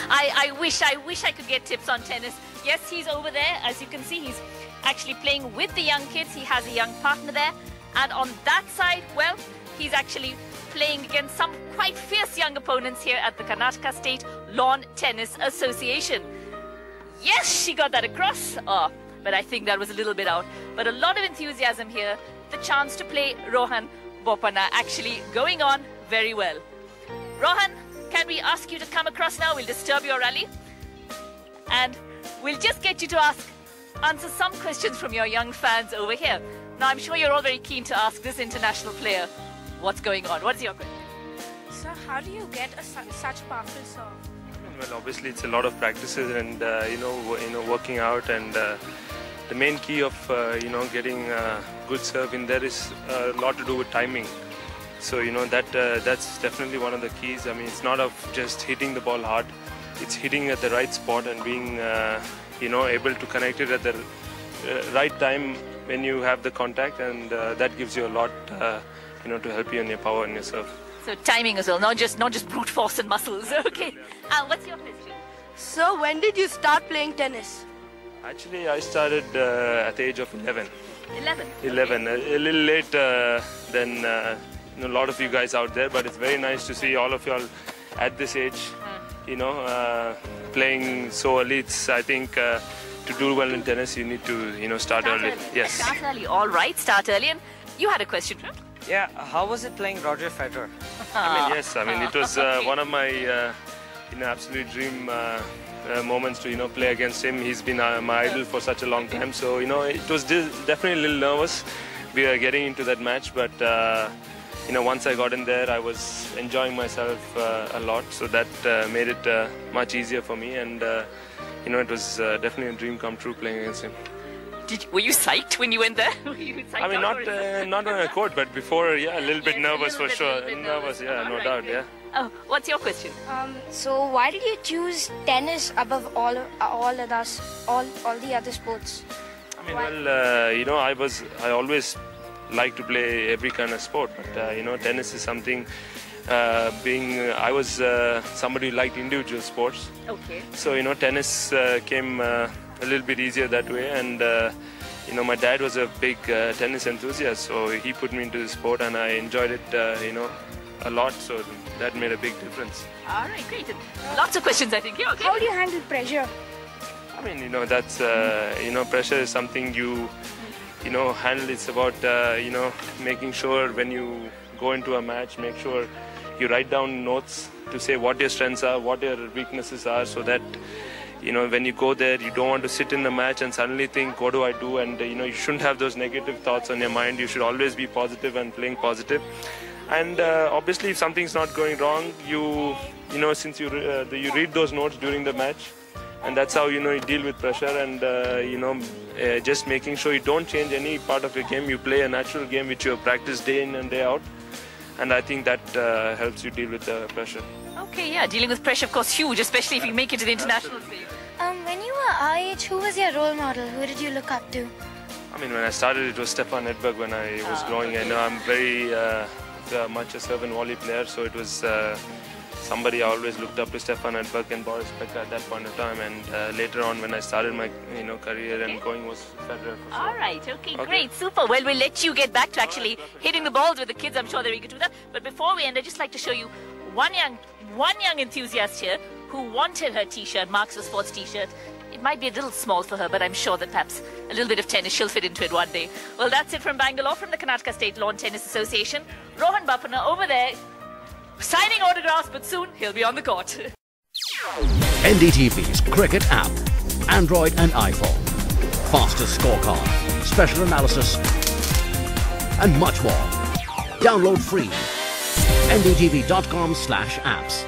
I wish I could get tips on tennis. Yes, he's over there. As you can see, he's actually playing with the young kids. He has a young partner there. And on that side, well, he's actually playing against some quite fierce young opponents here at the Karnataka State Lawn Tennis Association. Yes, she got that across. Oh, but I think that was a little bit out. But a lot of enthusiasm here. The chance to play Rohan Bopanna actually going on very well. Rohan, can we ask you to come across now? We'll disturb your rally. And we'll just get you to answer some questions from your young fans over here. Now, I'm sure you're all very keen to ask this international player what's going on. What's your question? So how do you get such a powerful serve? Well, obviously it's a lot of practices and working out, and the main key of getting a good serve in there is a lot to do with timing. So that's definitely one of the keys. I mean, it's not of just hitting the ball hard; it's hitting at the right spot and being able to connect it at the right time when you have the contact, and that gives you a lot to help you in your power and your serve. So timing as well, not just brute force and muscles. Okay. What's your question? So when did you start playing tennis? Actually, I started at the age of 11. 11? 11. A little late than a lot of you guys out there, but it's very nice to see all of you all at this age, playing so early. I think to do well in tennis, you need to start early. Yes. Start early. All right, start early. And you had a question, right? Yeah, how was it playing Roger Federer? Yes, it was one of my absolute dream moments to play against him. He's been my idol for such a long time, so it was definitely a little nervous. We were getting into that match, but once I got in there, I was enjoying myself a lot, so that made it much easier for me, and it was definitely a dream come true playing against him. Were you psyched when you went there? I mean, not on a court, but before, yeah, a little bit nervous for sure. Nervous, yeah, no doubt, yeah. Oh, what's your question? So why did you choose tennis above all the other sports? I mean, well, I always like to play every kind of sport, but tennis is something. I was somebody who liked individual sports. Okay. So tennis came a little bit easier that way, and my dad was a big tennis enthusiast, so he put me into the sport, and I enjoyed it a lot, so that made a big difference. All right, great. And lots of questions, I think. Yeah, okay. How do you handle pressure? I mean, that's pressure is something you handle. It's about making sure when you go into a match, make sure you write down notes to say what your strengths are, what your weaknesses are, so that when you go there, you don't want to sit in the match and suddenly think, what do I do? And you shouldn't have those negative thoughts on your mind. You should always be positive and playing positive. And obviously, if something's not going wrong, since you read those notes during the match, and that's how you deal with pressure, and just making sure you don't change any part of your game. You play a natural game which you have practiced day in and day out, and I think that helps you deal with the pressure. Okay, yeah, dealing with pressure, of course, huge, especially if you make it to the international stage. When you were our age, who was your role model? Who did you look up to? I mean, when I started, it was Stefan Edberg when I was growing. I know I'm very much a serve and volley player, so it was somebody I always looked up to, Stefan Edberg and Boris Becker at that point of time. And later on, when I started my career and going, was Federer. For sure. All right, okay, great, super. Well, we'll let you get back to actually hitting the balls with the kids. I'm sure they're eager to do that. But before we end, I'd just like to show you one young enthusiast here who wanted her t-shirt, Marks for Sports t-shirt. It might be a little small for her, but I'm sure that perhaps a little bit of tennis, she'll fit into it one day. Well, that's it from Bangalore, from the Karnataka State Lawn Tennis Association. Rohan Bopanna over there, signing autographs, but soon he'll be on the court. NDTV's cricket app, Android and iPhone. Fastest scorecard, special analysis, and much more. Download free. ndtv.com/apps.